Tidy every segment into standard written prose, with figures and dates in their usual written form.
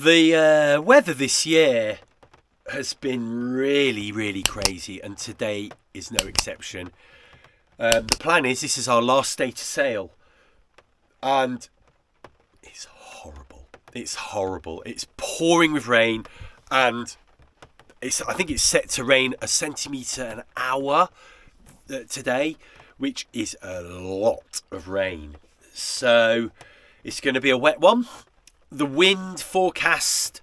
The weather this year has been really crazy, and today is no exception. The plan is this is our last day to sail, and it's horrible. It's horrible. It's pouring with rain, and I think it's set to rain 1 centimetre an hour today, which is a lot of rain. So it's going to be a wet one. The wind forecast,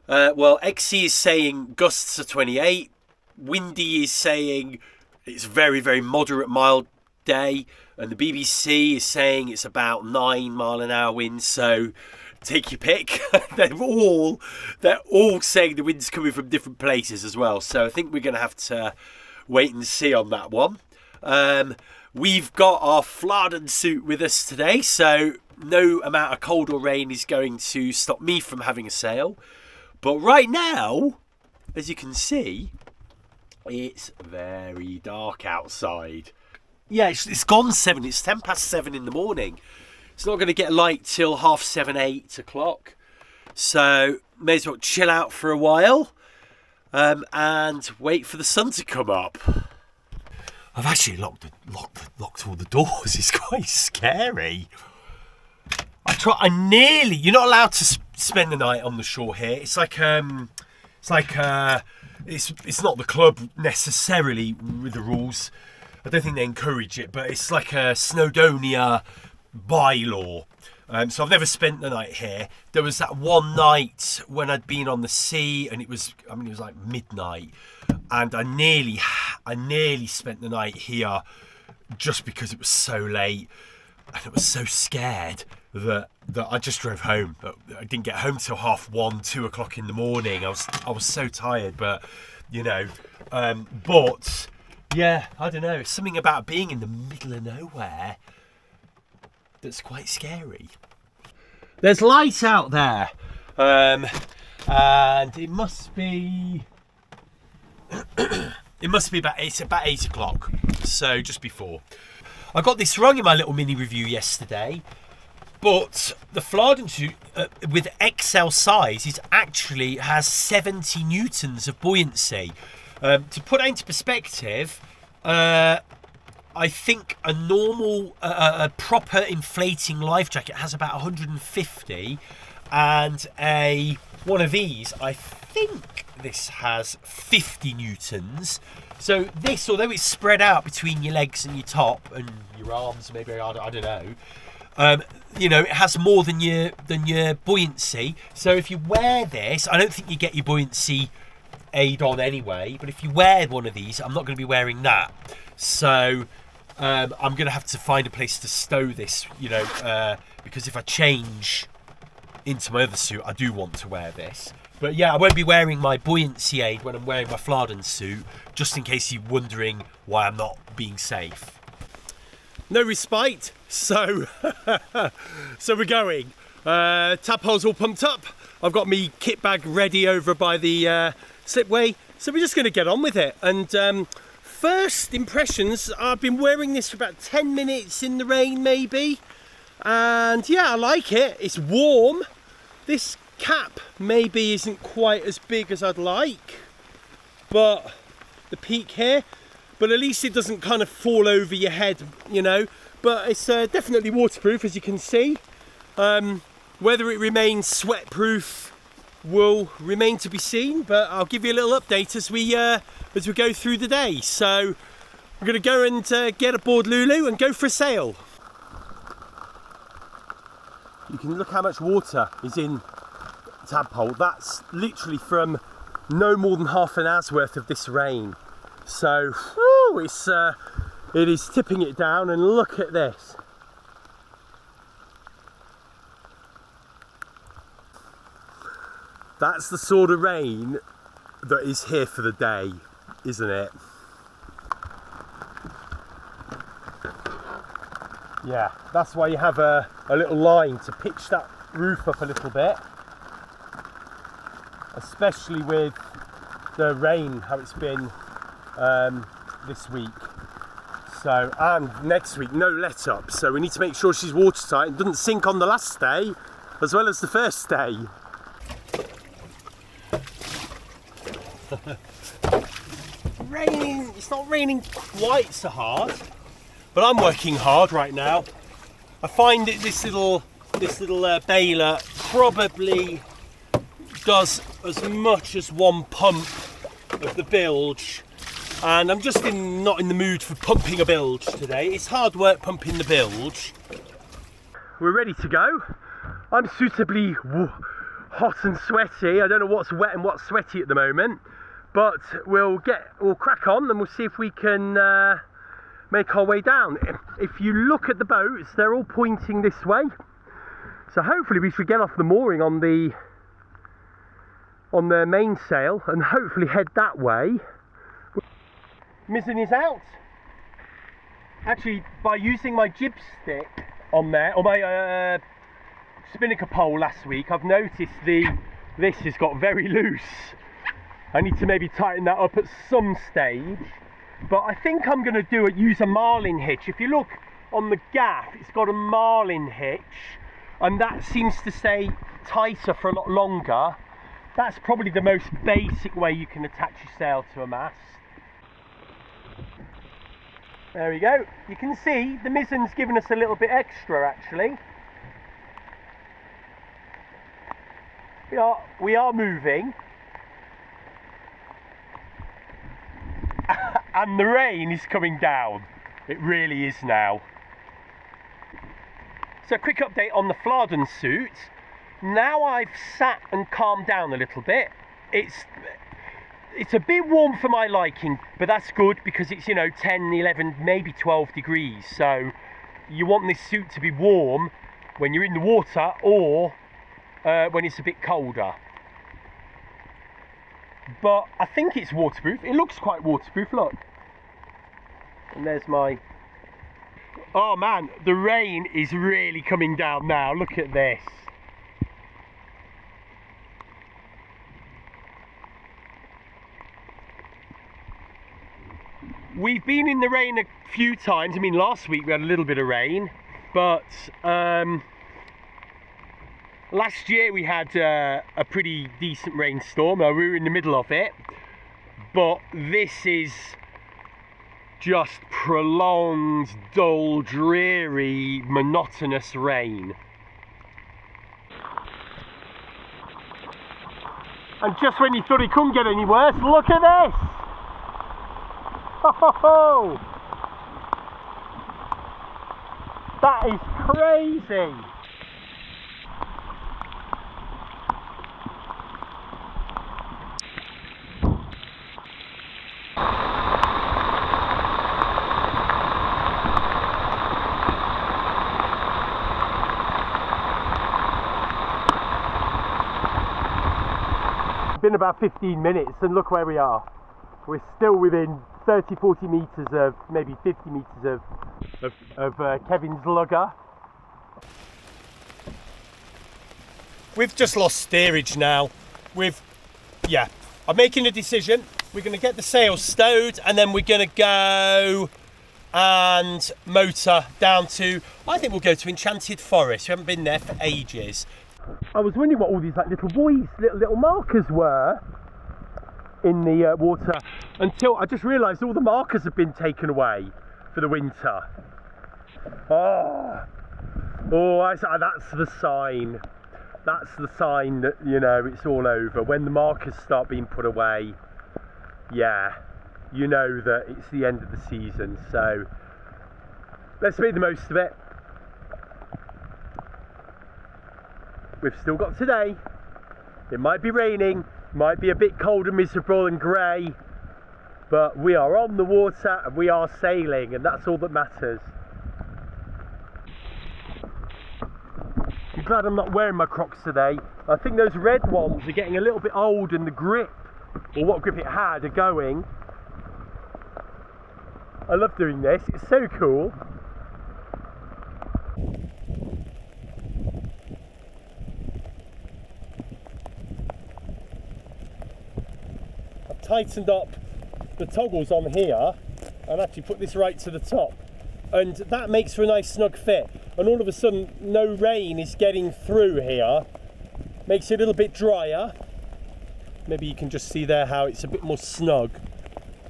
XC is saying gusts of 28. Windy is saying it's very moderate mild day, and the BBC is saying it's about 9 mile an hour wind. So take your pick. they're all saying the wind's coming from different places as well. So I think we're going to have to wait and see on that one. We've got our Fladen suit with us today, so no amount of cold or rain is going to stop me from having a sail. But right now, as you can see, it's very dark outside. Yeah, it's gone 7. It's 10 past 7 in the morning. It's not going to get light till 7:30, 8 o'clock. So may as well chill out for a while and wait for the sun to come up. I've actually locked all the doors. It's quite scary. You're not allowed to spend the night on the shore here. It's not the club necessarily with the rules. I don't think they encourage it, but it's like a Snowdonia bylaw. So I've never spent the night here. There was that one night when I'd been on the sea, and it was like midnight, and I nearly spent the night here just because it was so late, and I was so scared that I just drove home. But I didn't get home till 1:30, 2 o'clock in the morning. I was so tired, but but yeah, I don't know. It's something about being in the middle of nowhere that's quite scary. There's light out there, and it must be about 8 o'clock, so just before. I got this wrong in my little mini review yesterday, but the Fladen suit with XL size has 70 newtons of buoyancy. To put that into perspective, I think a normal, a proper inflating life jacket has about 150, and one of these, I think this has 50 newtons. So this, although it's spread out between your legs and your top and your arms, maybe, I don't know, it has more than your buoyancy. So if you wear this, I don't think you get your buoyancy aid on anyway, but if you wear one of these, I'm not going to be wearing that. So I'm going to have to find a place to stow this, because if I change into my other suit, I do want to wear this. But yeah, I won't be wearing my buoyancy aid when I'm wearing my Fladen suit, just in case you're wondering why I'm not being safe. No respite, so we're going. Tap hole's all pumped up. I've got me kit bag ready over by the slipway, so we're just going to get on with it. And first impressions, I've been wearing this for about 10 minutes in the rain maybe, and yeah, I like it. It's warm. This cap maybe isn't quite as big as I'd like, but the peak here, but at least it doesn't kind of fall over your head, but it's definitely waterproof, as you can see. Whether it remains sweat-proof will remain to be seen, but I'll give you a little update as we go through the day. So we're going to go and get aboard Lulu and go for a sail. You can look how much water is in tadpole. That's literally from no more than half an hour's worth of this rain. So it is tipping it down, and look at this. That's the sort of rain that is here for the day, isn't it? Yeah, that's why you have a little line to pitch that roof up a little bit, especially with the rain, how it's been this week. So, and next week, no let up. So we need to make sure she's watertight and doesn't sink on the last day as well as the first day. Raining, it's not raining quite so hard, but I'm working hard right now. I find that this little baler probably does as much as one pump of the bilge, and I'm just not in the mood for pumping a bilge today. It's hard work pumping the bilge. We're ready to go. I'm suitably hot and sweaty. I don't know what's wet and what's sweaty at the moment, but we'll crack on and we'll see if we can make our way down. If you look at the boats, they're all pointing this way, so hopefully we should get off the mooring on the mainsail and hopefully head that way. Mizzen is out. Actually, by using my jib stick on there, or my spinnaker pole last week, I've noticed this has got very loose. I need to maybe tighten that up at some stage, but I think I'm going to use a marlin hitch. If you look on the gaff, it's got a marlin hitch, and that seems to stay tighter for a lot longer. That's probably the most basic way you can attach your sail to a mast. There we go. You can see the mizzen's given us a little bit extra actually. We are moving. And the rain is coming down. It really is now. So a quick update on the Fladen suit. Now I've sat and calmed down a little bit. It's a bit warm for my liking, but that's good because it's, 10, 11, maybe 12 degrees. So you want this suit to be warm when you're in the water or when it's a bit colder. But I think it's waterproof. It looks quite waterproof, look. And there's my... Oh man, the rain is really coming down now. Look at this. We've been in the rain a few times. I mean, last week we had a little bit of rain, but last year we had a pretty decent rainstorm. We were in the middle of it, but this is just prolonged, dull, dreary, monotonous rain. And just when you thought it couldn't get any worse, look at this! Ho ho ho! That is crazy! Been about 15 minutes and look where we are. We're still within 30-40 metres of, maybe 50 metres of Kevin's lugger. We've just lost steerage now. I'm making a decision. We're going to get the sails stowed and then we're going to go and motor down to, I think we'll go to Enchanted Forest. We haven't been there for ages. I was wondering what all these little buoys, little markers were in the water until I just realised all the markers have been taken away for the winter. That's the sign. That's the sign that, it's all over. When the markers start being put away, you know that it's the end of the season. So let's make the most of it. We've still got today. It might be raining, might be a bit cold and miserable and grey, but we are on the water and we are sailing, and that's all that matters. I'm glad I'm not wearing my Crocs today. I think those red ones are getting a little bit old and the grip, or what grip it had, are going. I love doing this, it's so cool. Tightened up the toggles on here and actually put this right to the top, and that makes for a nice snug fit, and all of a sudden no rain is getting through here, makes it a little bit drier, Maybe you can just see there how it's a bit more snug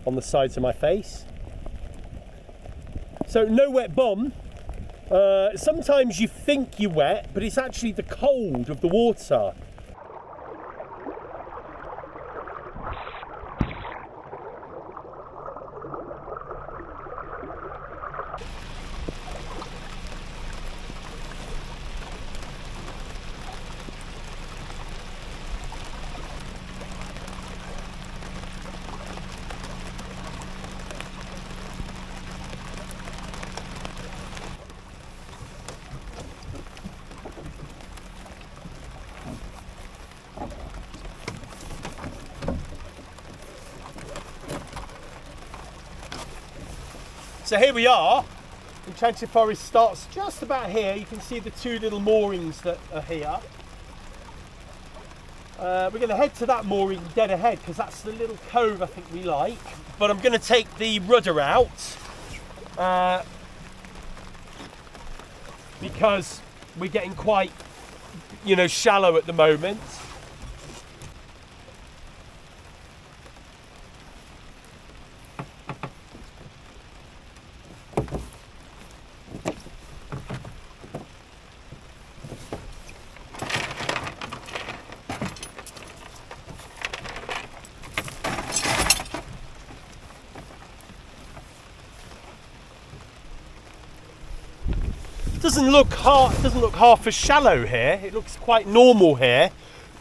on the sides of my face. So no wet bum. Sometimes you think you're wet, but it's actually the cold of the water. So here we are. Enchanted Forest starts just about here. You can see the two little moorings that are here. We're going to head to that mooring dead ahead because that's the little cove I think we like. But I'm going to take the rudder out because we're getting quite, shallow at the moment. Doesn't look half as shallow here. It looks quite normal here,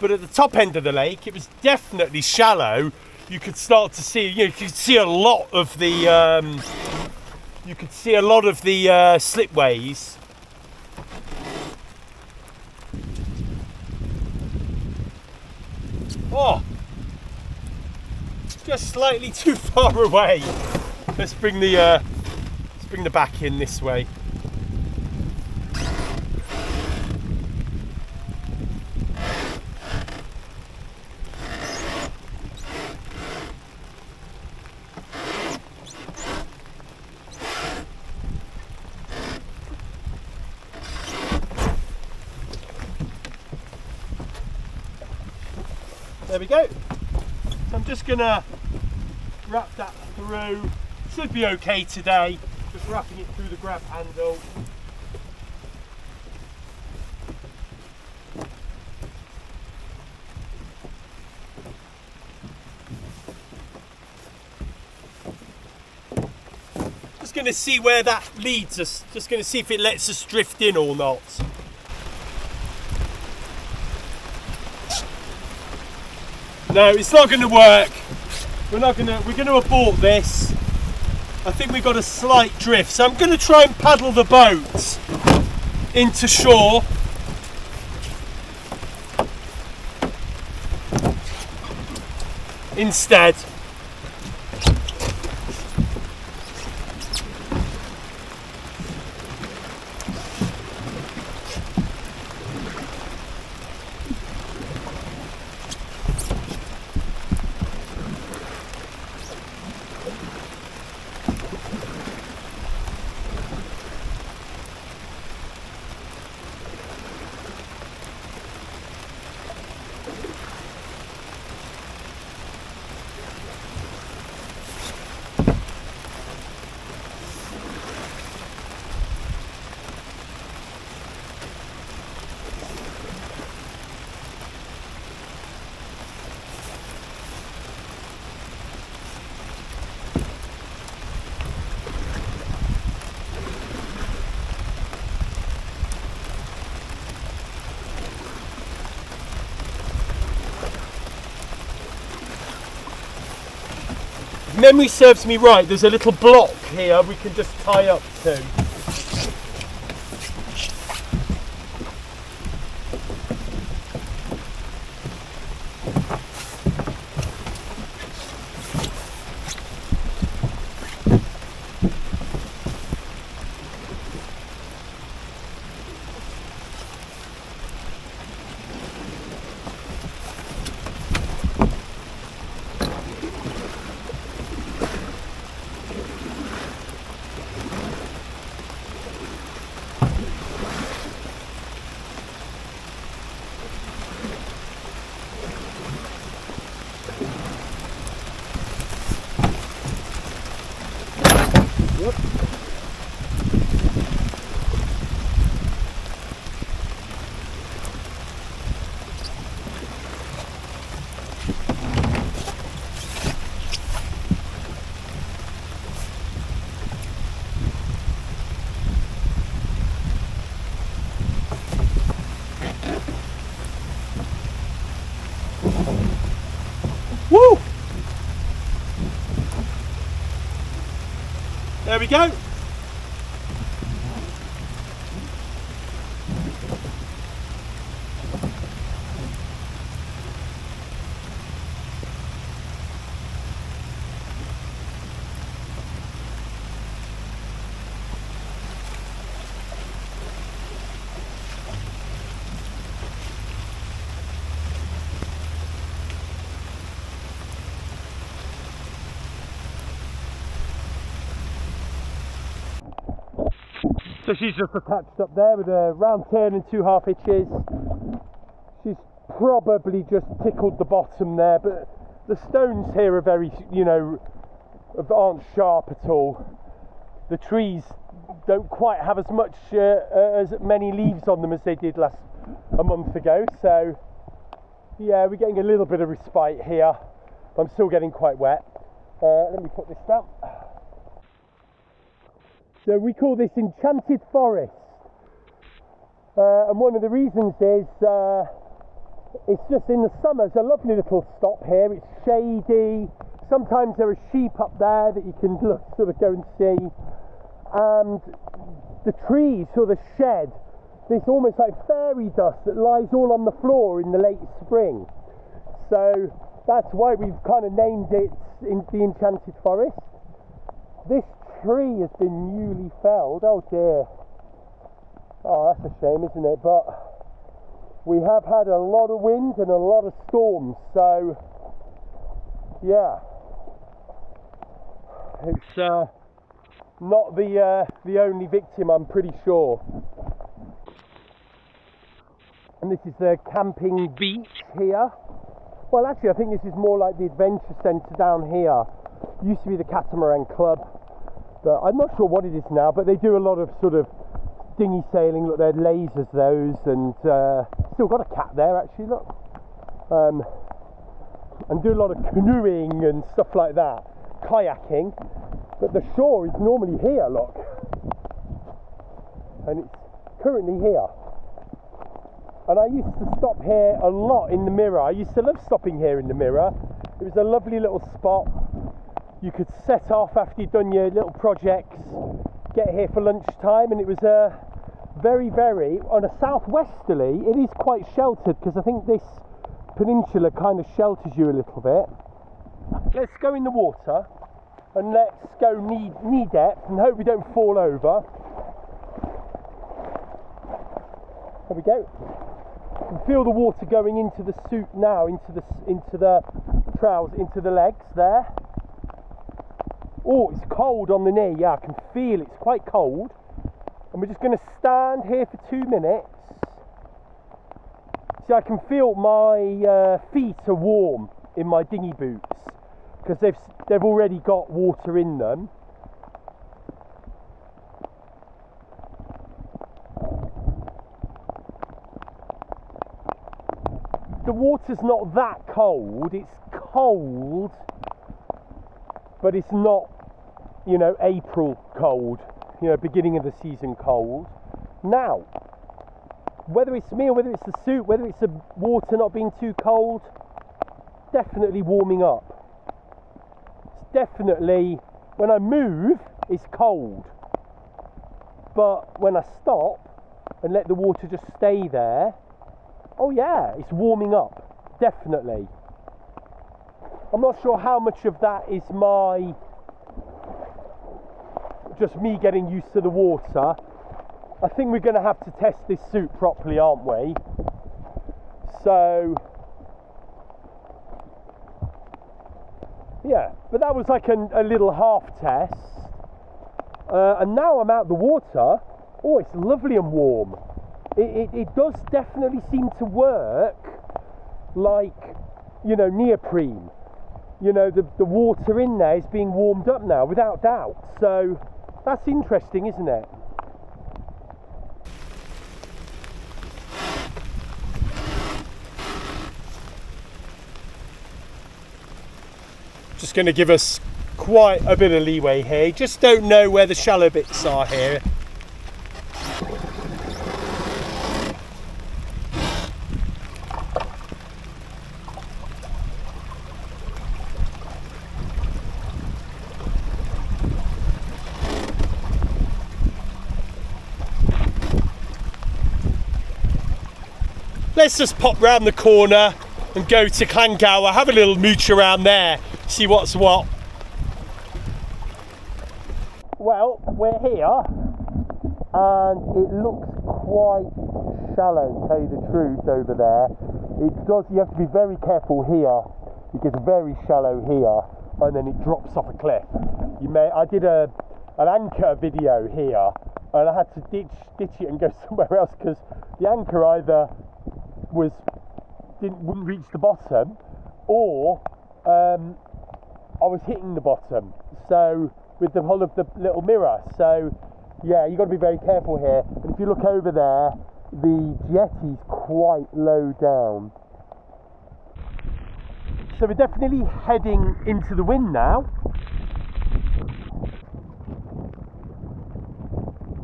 but at the top end of the lake, it was definitely shallow. You could start to see, you could see a lot of the, slipways. Oh, just slightly too far away. Let's bring the back in this way. There we go. So I'm just gonna wrap that through. Should be okay today. Just wrapping it through the grab handle. Just gonna see where that leads us. Just gonna see if it lets us drift in or not. No, it's not going to work. We're going to abort this. I think we've got a slight drift. So I'm going to try and paddle the boat into shore. Instead. If memory serves me right, there's a little block here we can just tie up to. we go. So she's just attached up there with a round turn and 2.5 hitches. She's probably just tickled the bottom there, but the stones here are very, you know, aren't sharp at all. The trees don't quite have as much, as many leaves on them as they did a month ago. So yeah, we're getting a little bit of respite here. I'm still getting quite wet. Let me put this down. So we call this Enchanted Forest, and one of the reasons is it's just in the summer. It's a lovely little stop here. It's shady. Sometimes there are sheep up there that you can sort of go and see, and the trees sort of shed this almost like fairy dust that lies all on the floor in the late spring. So that's why we've kind of named it in the Enchanted Forest. This tree has been newly felled. Oh dear. Oh, that's a shame, isn't it? But we have had a lot of wind and a lot of storms, so yeah, it's not the only victim, I'm pretty sure. And this is the camping beach here. Well, actually, I think this is more like the adventure centre down here. Used to be the Catamaran Club, but I'm not sure what it is now. But they do a lot of sort of dinghy sailing. Look, they're lasers, those, and still got a cat there actually. Look, and do a lot of canoeing and stuff like that, kayaking. But the shore is normally here, look, and it's currently here. And I used to stop here a lot in the Mirror. I used to love stopping here in the Mirror. It was a lovely little spot. You could set off after you'd done your little projects, get here for lunchtime, and it was very, very, on a southwesterly, it is quite sheltered, because I think this peninsula kind of shelters you a little bit. Let's go in the water, and let's go knee depth, and hope we don't fall over. There we go. You can feel the water going into the suit now, into the trousers, into the legs there. Oh, it's cold on the knee. Yeah, I can feel it's quite cold. And we're just going to stand here for 2 minutes. See, I can feel my feet are warm in my dinghy boots, because they've already got water in them. The water's not that cold. It's cold, but it's not, you know, April cold, you know, beginning of the season cold. Now, whether it's me or whether it's the suit, whether it's the water not being too cold, definitely warming up. It's definitely, when I move, it's cold. But when I stop and let the water just stay there, oh yeah, it's warming up, definitely. I'm not sure how much of that is just me getting used to the water. I think we're going to have to test this suit properly, aren't we? So yeah, but that was like a little half test. And now I'm out the water. Oh, it's lovely and warm. It does definitely seem to work like, you know, neoprene. You know, the water in there is being warmed up now, without doubt. So that's interesting, isn't it? Just going to give us quite a bit of leeway here. Just don't know where the shallow bits are here. let's just pop round the corner and go to Gower, have a little mooch around there, see what's what. Well, we're here and it looks quite shallow, to tell you the truth, over there. You have to be very careful here. It gets very shallow here and then it drops off a cliff. I did an anchor video here and I had to ditch it and go somewhere else because the anchor either wouldn't reach the bottom, or I was hitting the bottom, so with the whole of the little mirror. So yeah, you've got to be very careful here. And if you look over there, the jetty's quite low down. So we're definitely heading into the wind now.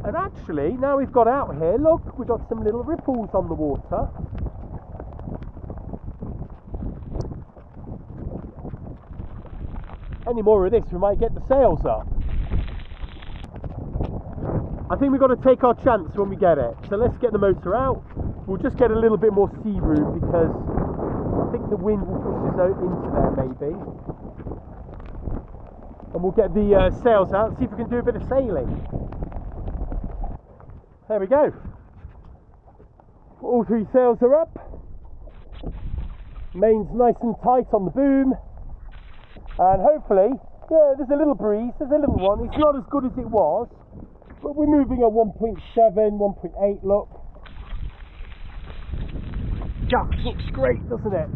And actually, now we've got out here, look, we've got some little ripples on the water. Any more of this, we might get the sails up. I think we've got to take our chance when we get it. So let's get the motor out. We'll just get a little bit more sea room because I think the wind will push us out into there maybe. And we'll get the sails out and see if we can do a bit of sailing. There we go. All three sails are up. Main's nice and tight on the boom. And hopefully, yeah, there's a little breeze, there's a little one. It's not as good as it was, but we're moving at 1.7, 1.8, look. Just looks great, doesn't it?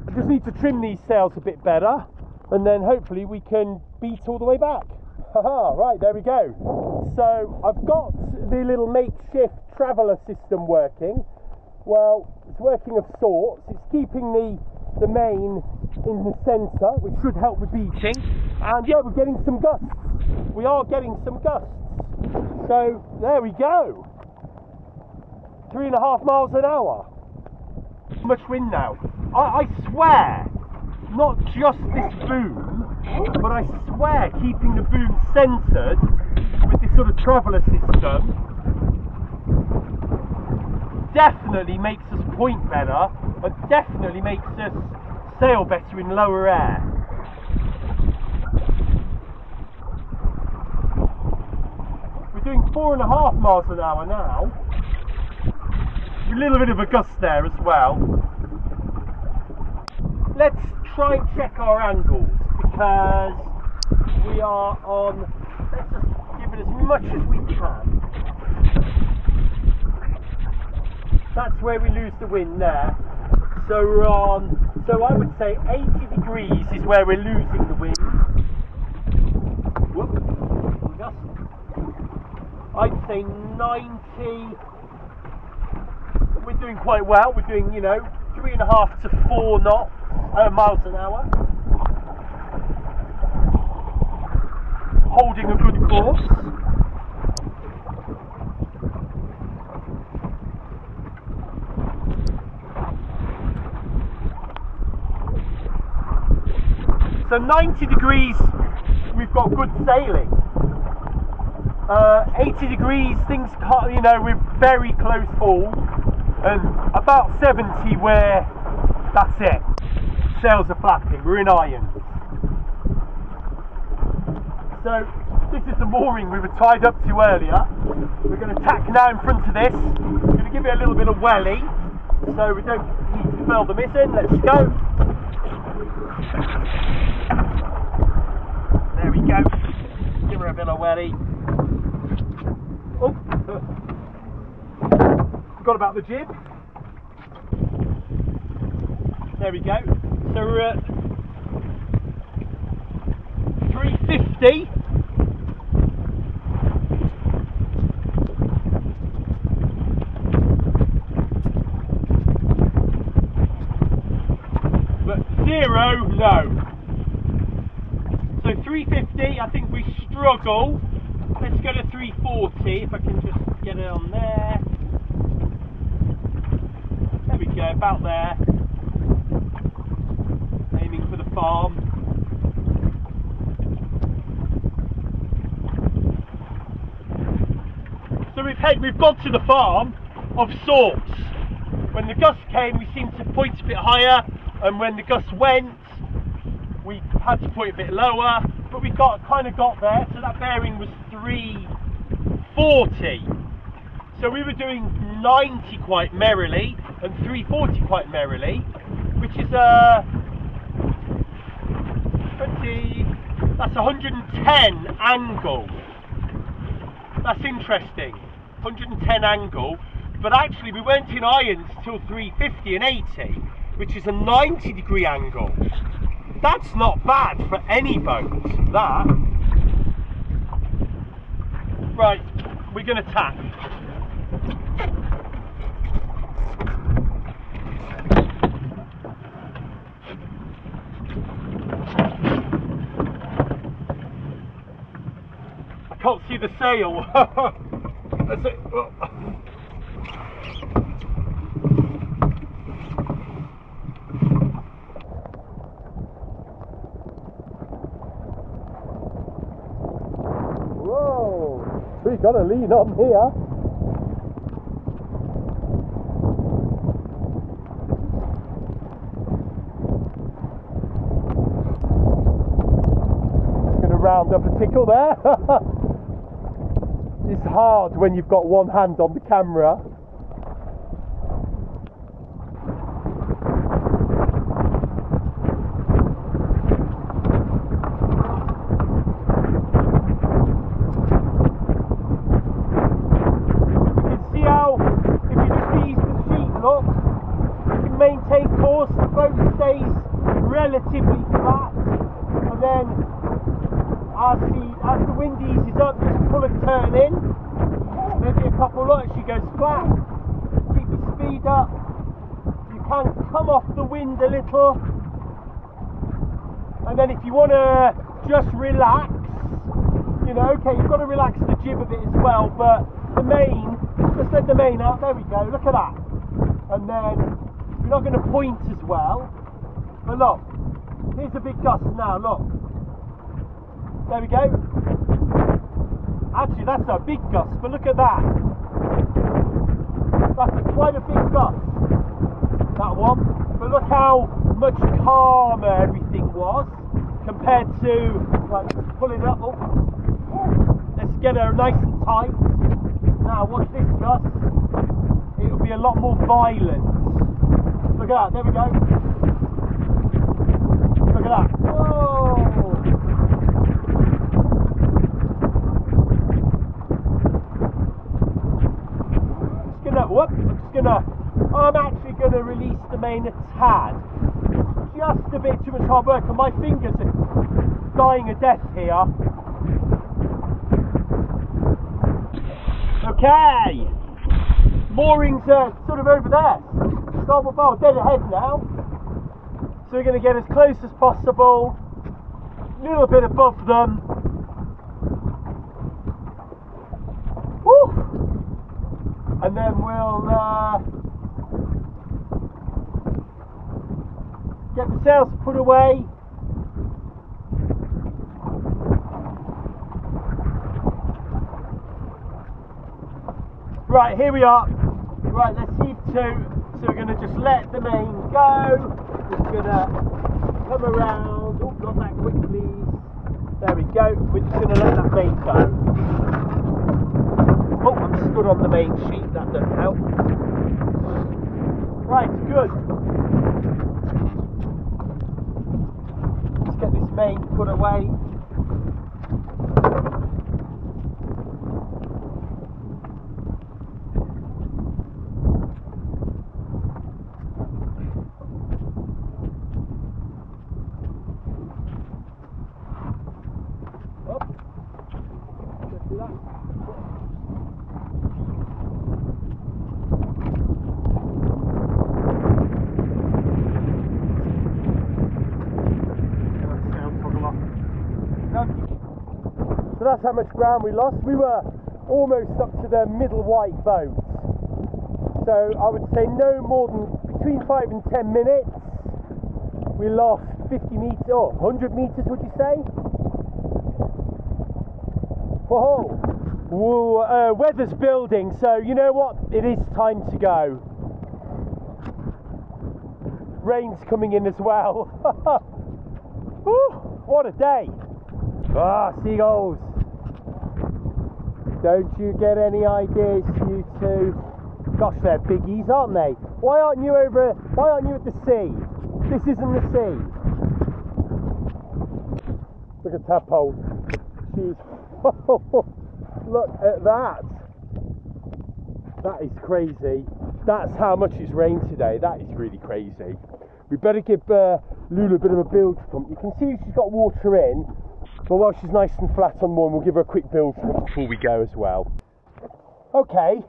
I just need to trim these sails a bit better, and then hopefully we can beat all the way back. Haha, right, there we go. So I've got the little makeshift traveller system working. Well, it's working of sorts. It's keeping the main in the centre, which should help with beating. And yeah, we're getting some gusts. We are getting some gusts. So there we go. 3.5 miles an hour. How much wind now? I swear, not just this boom, but I swear keeping the boom centred with this sort of traveller system definitely makes us point better and definitely makes us sail better in lower air. We're doing 4.5 miles an hour now. A little bit of a gust there as well. Let's try and check our angles because we are on, let's just give it as much as we can. That's where we lose the wind there. So we're on, so I would say 80 degrees is where we're losing the wind. Whoop, I'd say 90. We're doing quite well. We're doing, 3.5 to 4 miles an hour. Holding a good course. So 90 degrees, we've got good sailing. 80 degrees, things can't, we're very close haul. And about 70 where, that's it. Sails are flapping, we're in irons. So this is the mooring we were tied up to earlier. We're going to tack now in front of this. We're going to give it a little bit of welly, so we don't need to furl the mizzen. Let's go. There we go. Give her a bit of welly. Oh, forgot about the jib. There we go. So we're at 350. But 0, no. So 350, I think we struggle. Let's go to 340, if I can just get it on there. There we go, about there. Aiming for the farm. So we've gone to the farm of sorts. when the gust came, we seemed to point a bit higher, and when the gust went, we had to point a bit lower, but we kind of got there. So that bearing was 340. So we were doing 90 quite merrily and 340 quite merrily, which is that's 110 angle. That's interesting, 110 angle. But actually we weren't in irons till 350 and 80, which is a 90-degree angle. That's not bad for any boat, that. Right, we're going to tack. I can't see the sail. That's it. Oh. We've got to lean on here. Just going to round up a tickle there. It's hard when you've got one hand on the camera. Relatively flat, and then as the wind eases up, just pull a turn in, maybe a couple knots, she goes flat, keep the speed up, you can come off the wind a little, and then if you want to just relax, you know, okay, you've got to relax the jib a bit as well, but the main, just let the main out, there we go, look at that, and then you're not going to point as well. But look, here's a big gust now, look. There we go. Actually, that's a big gust, but look at that. That's quite a big gust, that one. But look how much calmer everything was compared to, like, let's pull it up. Oh. Let's get her nice and tight. Now, watch this gust. It'll be a lot more violent. Look at that, there we go. Look at that. Whoa! I'm actually gonna release the main a tad. Just a bit too much hard work, and my fingers are dying a death here. Okay. Moorings are sort of over there. Starboard bow dead ahead now. So we're going to get as close as possible, a little bit above them. Woo! And then we'll get the sails put away. Right, here we are. Right, let's heave to. So we're going to just let the main go. We're going to come around. Oh, not that quick, please. There we go. We're just going to let that main go. Oh, I'm stood on the main sheet. That doesn't help. Right, good. Let's get this main put away. So that's how much ground we lost. We were almost up to the middle white boat. So I would say no more than between 5 and 10 minutes. We lost 50 metres, or 100 metres, would you say? Whoa! Whoa, weather's building, so you know what? It is time to go. rain's coming in as well. Whew, what a day. Ah, seagulls. Don't you get any ideas, you two? Gosh, they're biggies, aren't they? Why aren't you at the sea? This isn't the sea. Look at Tadpole. She's... Look at that. That is crazy. That's how much it's rained today. That is really crazy. We better give Lulu a bit of a build pump. You can see she's got water in, but while she's nice and flat on one, we'll give her a quick build pump before we go as well. Okay,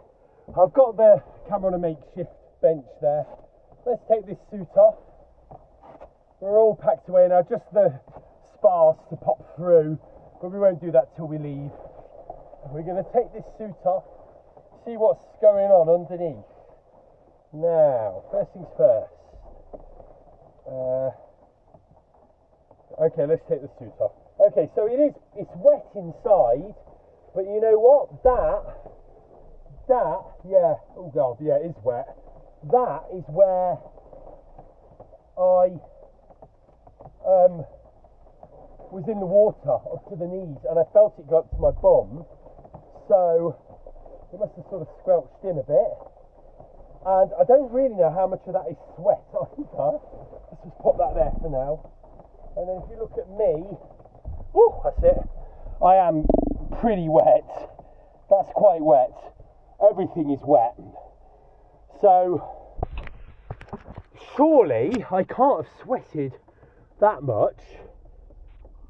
I've got the camera on a makeshift bench there. Let's take this suit off. We're all packed away now, just the spars to pop through, but we won't do that till we leave. We're going to take this suit off, see what's going on underneath. Now, first things first. Okay, let's take the suit off. Okay, so it's wet inside, but you know what? That, yeah, oh God, yeah, it is wet. That is where I was in the water up to the knees, and I felt it go up to my bum, so it must have sort of squelched in a bit. And I don't really know how much of that is sweat either. Let's just pop that there for now. And then if you look at me, oh, that's it. I am pretty wet. That's quite wet. Everything is wet. So, surely I can't have sweated that much.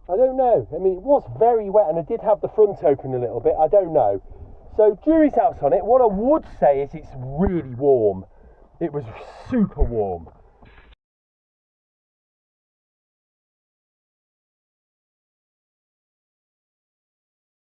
I don't know. I mean, it was very wet, and I did have the front open a little bit. I don't know. So, jury's out on it. What I would say is it's really warm. It was super warm.